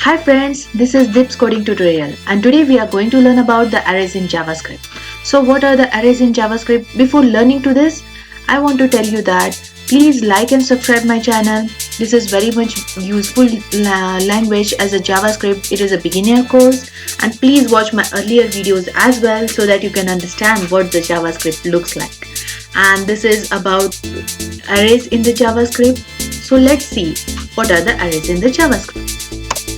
Hi friends, this is dipscodingtutorial and today we are going to learn about the arrays in JavaScript. So what are the arrays in JavaScript? Before learning to this, I want to tell you that please like and subscribe my channel. This is very much useful language as a JavaScript. It is a beginner course and please watch my earlier videos as well so that you can understand what the JavaScript looks like. And this is about arrays in the JavaScript. So let's see what are the arrays in the JavaScript.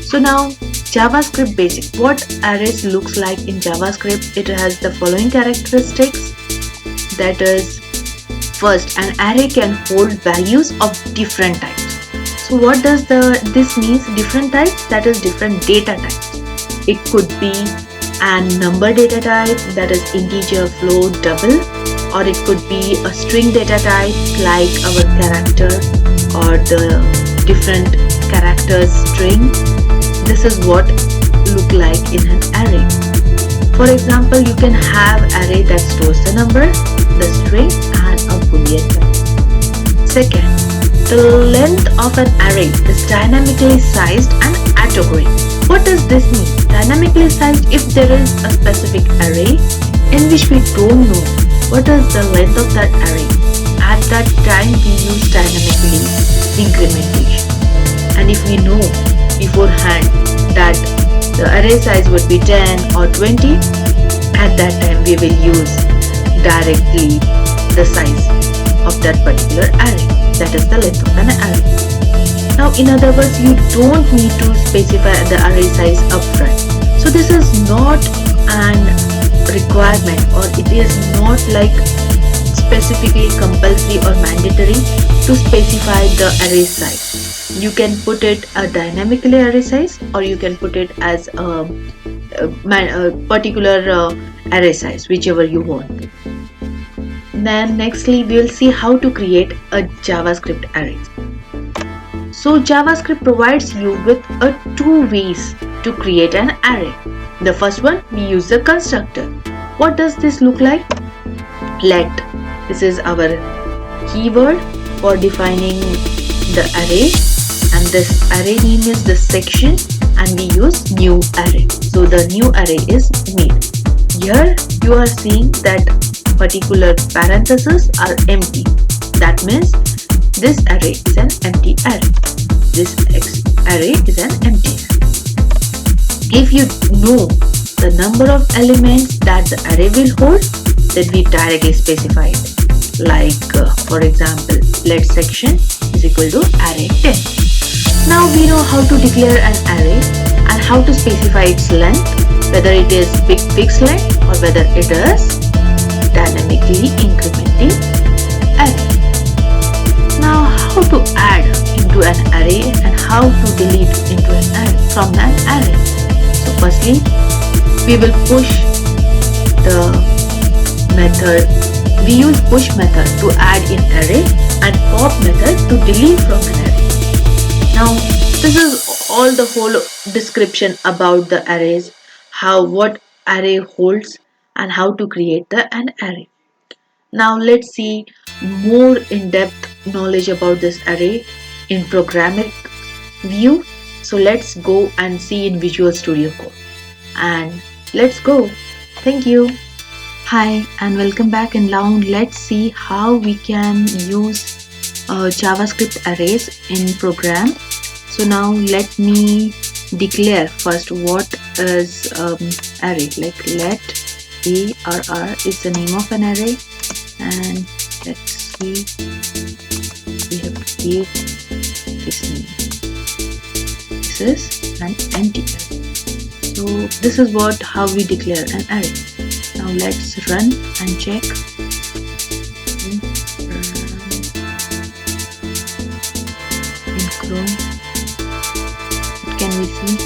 So now JavaScript basic. What arrays looks like in JavaScript? It has the following characteristics. That is, first, an array can hold values of different types. So what does this means? Different types, that is different data types. It could be a number data type, that is integer, float, double, or it could be a string data type like our character or the different characters string. This is what look like in an array. For example, you can have array that stores the number, the string and a boolean value. Second, the length of an array is dynamically sized and auto-grade. What does this mean? Dynamically sized, if there is a specific array in which we don't know what is the length of that array, at that time we use dynamically incrementation. And if we know beforehand that the array size would be 10 or 20, at that time we will use directly the size of that particular array, that is the length of an array. Now in other words, you don't need to specify the array size upfront. So this is not an requirement, or it is not like specifically compulsory or mandatory to specify the array size. You can put it a dynamically array size, or you can put it as a particular array size, whichever you want. Then nextly we will see how to create a JavaScript array. So JavaScript provides you with two ways to create an array. The first one, we use the constructor. What does this look like? Let. This is our keyword for defining the array, and this array name is the section, and we use new array. So the new array is made. Here you are seeing that particular parentheses are empty. That means this array is an empty array. This array is an empty array. If you know the number of elements that the array will hold, then we directly specify it. Like for example, let section is equal to array 10. Now we know how to declare an array and how to specify its length, whether it is fixed length or whether it is dynamically incrementing array. Now how to add into an array and how to delete into an array from an array. So firstly, we will push the method. We use push method to add in array and pop method to delete from an array. Now this is all the whole description about the arrays, what array holds and how to create an array. Now let's see more in-depth knowledge about this array in programmatic view. So let's go and see in Visual Studio Code, and let's go. Thank you. Hi and welcome back, and now let's see how we can use JavaScript arrays in program. So now let me declare first what is array. Like let arr is the name of an array, and let's see, we have to give this name. This is an empty array. So this is how we declare an array. Now let's run and check. In Chrome, what can we see?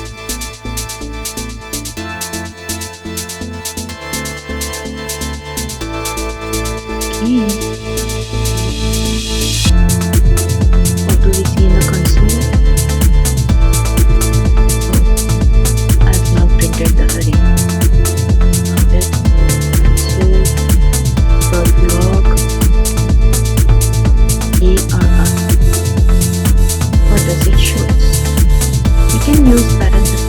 Okay. What do we see in the console? Oh, I have now printed the array. Now let's log arr. What does it show us? We can use parentheses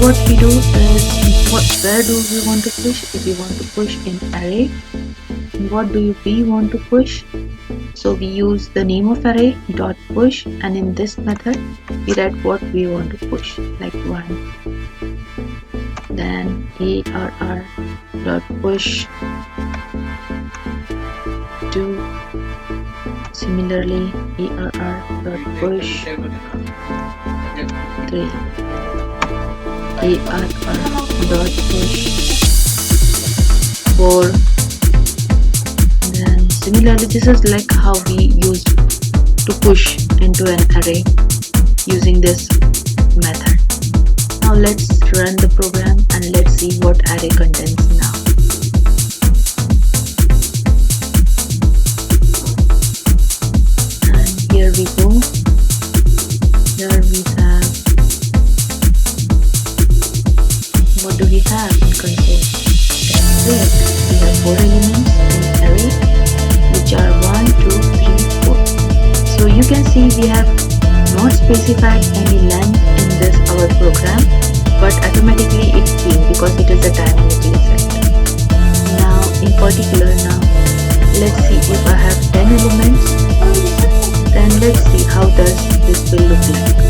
what we do is, where do we want to push? If we want to push in array, what do we want to push? So we use the name of array dot push, and in this method we write what we want to push, like 1. Then arr dot push 2. Similarly arr dot push 3. arr dot push 4. Then similarly, this is like how we used to push into an array using this method. Now let's run the program and let's see what array contains now. And here we go. Here we have, what do we have in console? That's it. We have 4 elements in array, which are 1, 2, 3, 4. So you can see we have not specified any length in this our program, but automatically it came because it is a dynamically set. Now in particular, now let's see if I have 10 elements, then let's see how does this will look like.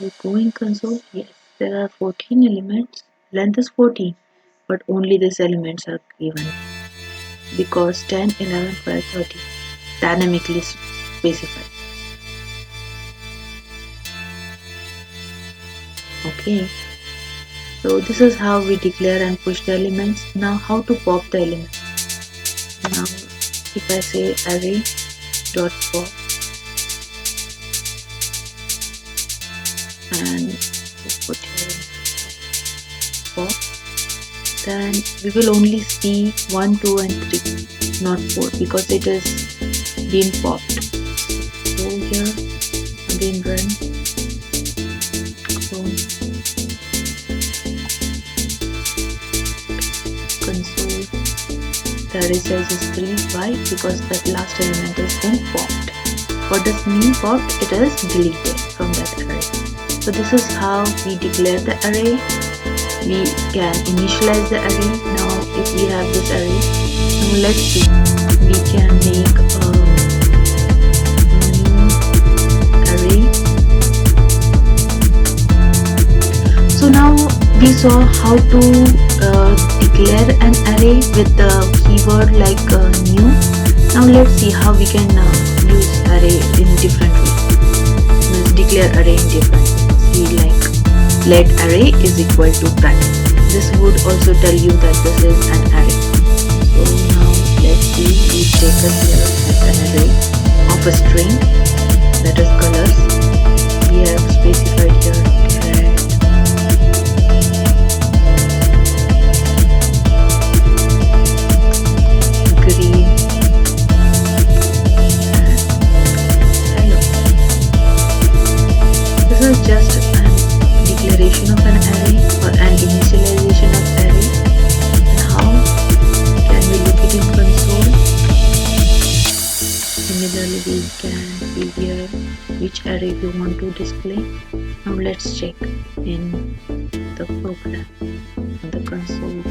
We go in console. Yes, there are 14 elements. Length is 14, but only these elements are given because 10, 11, 12, 13 dynamically specified. Okay, so this is how we declare and push the elements. Now how to pop the elements? Now if I say array dot pop and put here pop, then we will only see 1, 2 and 3, not 4, because it is being popped. So here again run console. The array size is 3. Why? Because that last element is then popped. What does mean popped? It is deleted from that array. So this is how we declare the array. We can initialize the array. Now if we have this array, now let's see, we can make a new array. So now we saw how to declare an array with the keyword like new. Now let's see how we can use array in different ways. Let's declare array in different ways. See, like let array is equal to bracket. This would also tell you that this is an array. So now let's see, we take us here as an array of a string, that is colors. We have specified here red, green and yellow. This is just declaration of an array or an initialization of array. And how can we look it in console? Similarly, we can see here which array we want to display. Now let's check in the program on the console.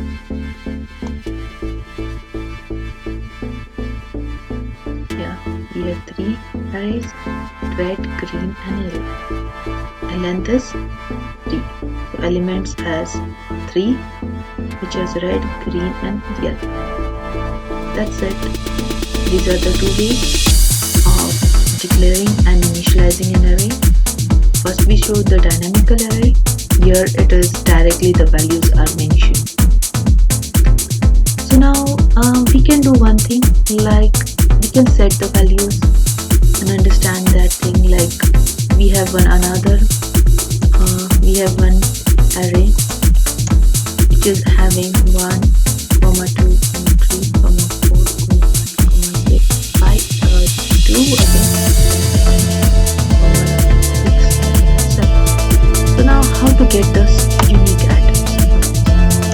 Here we have 3 arrays: red, green and yellow. And length is 3. So elements has 3, which is red, green and yellow. That's it. These are the 2 ways of declaring and initializing an array. First we show the dynamical array. Here it is directly the values are mentioned. So now we can do one thing, like we can set the values and understand that thing. Like we have one array which is having 1, 2, 3, 4, 1, 6, 5, 2 again, 6, 7. So now how to get this unique items?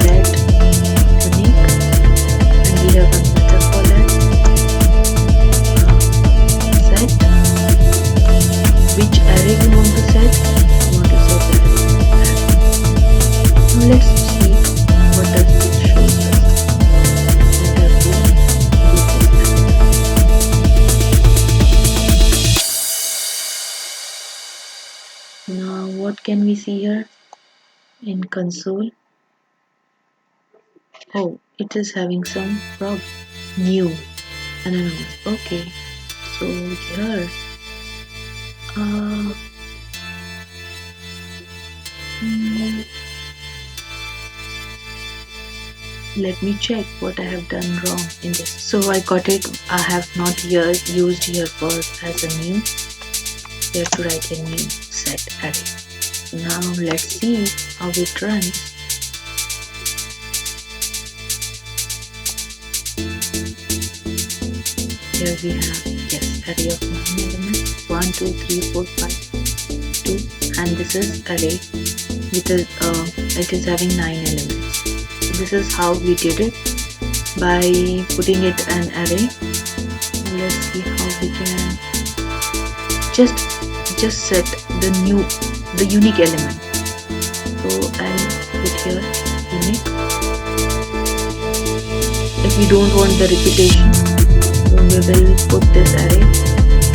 Let unique, and we have a method for that. can we see here in console? Oh, it is having some problem. New anonymous. Okay, so here hmm, let me check what I have done wrong in this. So I got it. I have not here used here for as a new. Here to write a new set array. Now let's see how it runs. Here we have, yes, array of 9 elements, 1, 2, 3, 4, 5, 2, and this is array with it is having 9 elements. So this is how we did it by putting it an array. Now let's see how we can just set the unique element. So I'll put here unique. If we don't want the repetition, so we will put this array.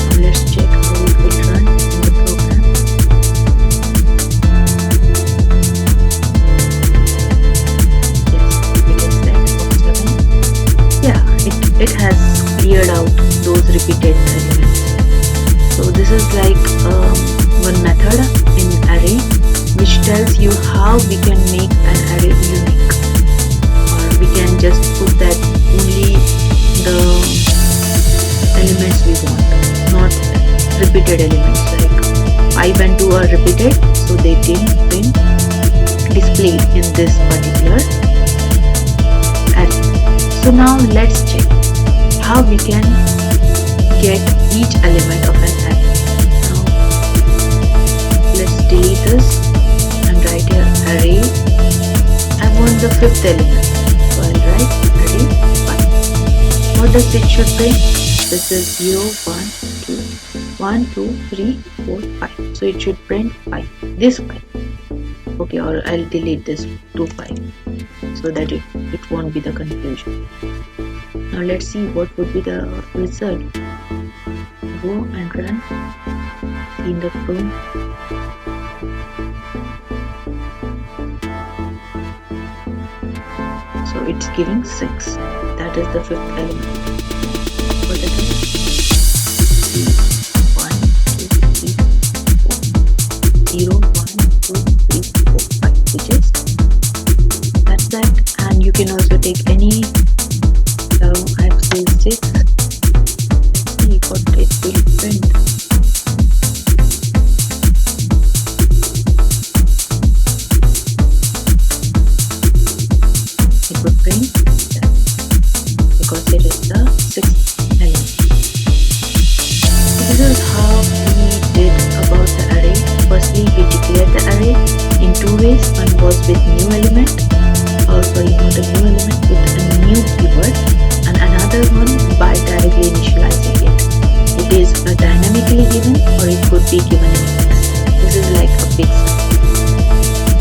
Now let's check how it will run in the program. Yes, it is set of 7. Yeah, it has cleared out those repeated elements. So this is like one method in array which tells you how we can make an array unique, or we can just put that only the elements we want, not repeated elements. Like 5 and 2 are repeated, so they didn't been displayed in this particular array. So now let's check how we can get each element of an array. Now let's delete this and write here array. I want the 5th element, so I'll write array 5. What does it should print? This is 0, 1, 2, 3, 4, 5. So it should print 5. This 5. Okay, or I'll delete this to 5 so that it won't be the confusion. Now let's see what would be the result. Go and run in the Chrome. So it's giving 6. That is the 5th element. What is it? 1, 2, 3, 4. 0, 1, 2, 3, 4, 5, which is that's that. And you can also take any. I've saved 6. Let's see what it will print. It would print that because it is the 6th element. So this is how we did about the array. Firstly, we declared the array in 2 ways. One was with new element, not a new element, with a new keyword, and another one by directly initializing it. It is dynamically given, or it could be given in text. This is like a fixed,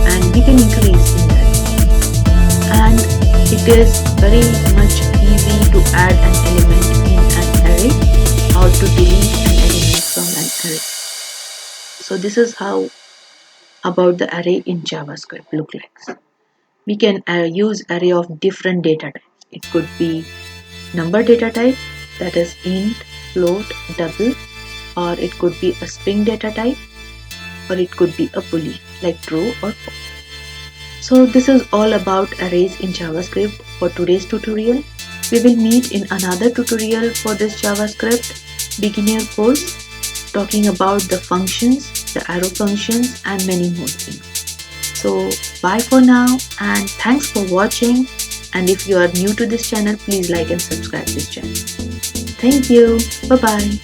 and we can increase in that. And it is very much easy to add an element in an array or to delete an element from an array. So this is how about the array in JavaScript look like. We can use array of different data types. It could be number data type, that is int, float, double, or it could be a string data type, or it could be a boolean like true or false. So this is all about arrays in JavaScript for today's tutorial. We will meet in another tutorial for this JavaScript beginner course, talking about the functions, the arrow functions, and many more things. So bye for now, and thanks for watching. And if you are new to this channel, please like and subscribe this channel. Thank you. Bye bye.